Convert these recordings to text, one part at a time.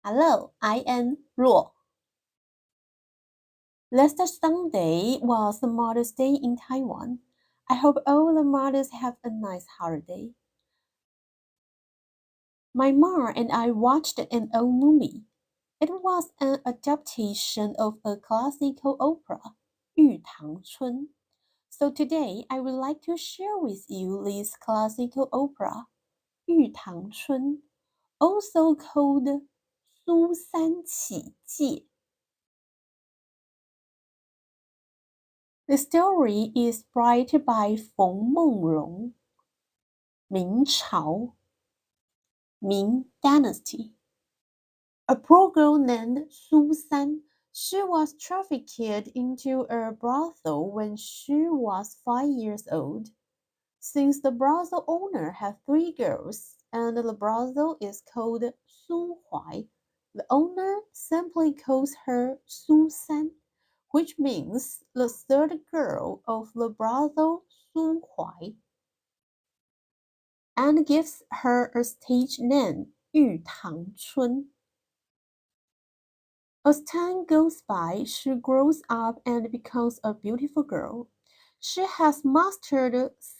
Hello, I am 若. Last Sunday was the Mother's Day in Taiwan. I hope all the mothers have a nice holiday. My mom and I watched an old movie. It was an adaptation of a classical opera, 玉堂春. So today I would like to share with you this classical opera, 玉堂春, also called 苏三起解. The story is written by 冯梦龙, 明朝, Ming dynasty. A poor girl named Su San. She was trafficked into a brothel when she was 5 years old. Since the brothel owner had 3 girls and the brothel is called Su Huai, the owner simply calls her Su San, which means the third girl of the brothel Su Huai, and gives her a stage name, 玉堂春. As time goes by, she grows up and becomes a beautiful girl. She has mastered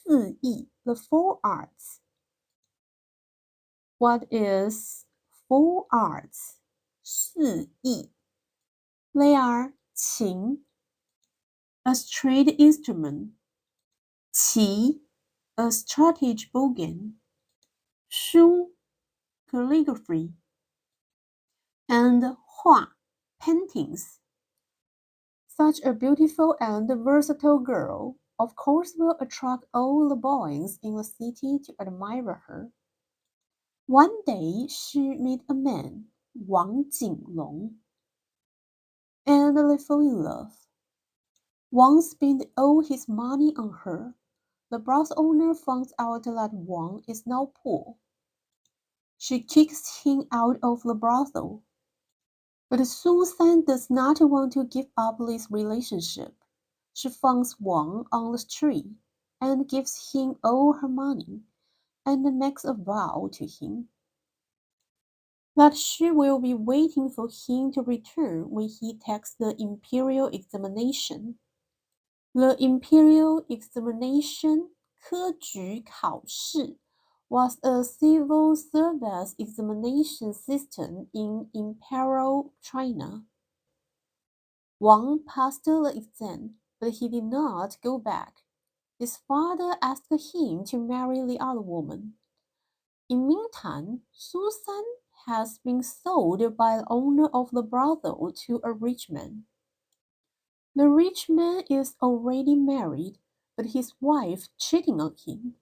4艺, the 4 arts. What is 4 arts? 4艺. They are 琴, a stringed instrument, 棋, a strategic bowgun, 书, calligraphy, and 画, paintings. Such a beautiful and versatile girl, of course, will attract all the boys in the city to admire her. One day she met a man, Wang Jinglong, and they fall in love. Wang spent all his money on her. The brothel owner finds out that Wang is now poor. She kicks him out of the brothel. But Su San does not want to give up this relationship. She finds Wang on the street and gives him all her money and makes a vow to him that she will be waiting for him to return when he takes the imperial examination. The imperial examination, 科举考试, was a civil service examination system in Imperial China. Wang passed the exam, but he did not go back. His father asked him to marry the other woman. In meantime, Su San has been sold by the owner of the brothel to a rich man. The rich man is already married, but his wife cheating on him.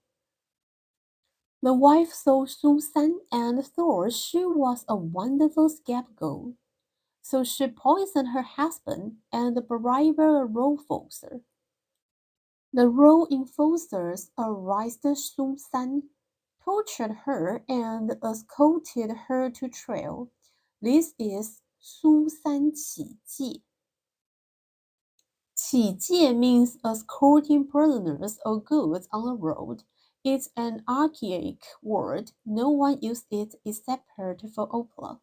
The wife saw Su San and thought she was a wonderful scapegoat, so she poisoned her husband and bribed a role enforcer. The role enforcers arrested Su San, tortured her, and escorted her to trial. This is 苏三起解. 起解 means escorting prisoners or goods on the road. It's an archaic word. No one used it except for opera.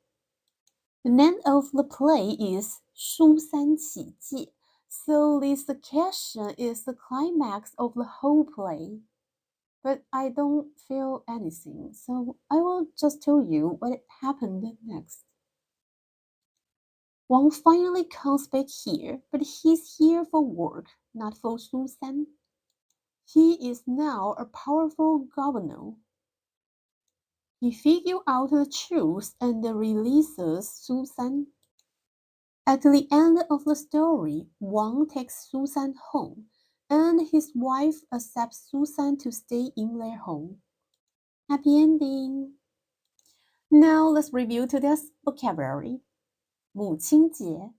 The name of the play is 苏三起解, so this occasion is the climax of the whole play. But I don't feel anything, so I will just tell you what happened next. Wang finally comes back here, but he's here for work, not for Su San. He is now a powerful governor. He figures out the truth and releases Su San. At the end of the story, Wang takes Su San home, and his wife accepts Su San to stay in their home. Happy ending! Now let's review today's vocabulary. 母亲节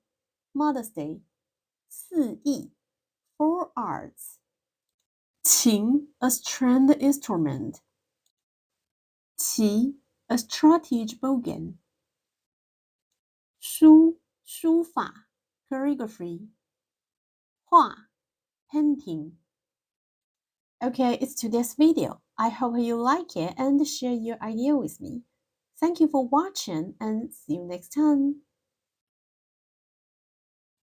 Mother's Day, 4艺 4 arts, 琴 a stringed instrument, 棋 a strategic bowgun, 书法 calligraphy, 画 painting. Okay, it's today's video. I hope you like it and share your idea with me. Thank you for watching and see you next time.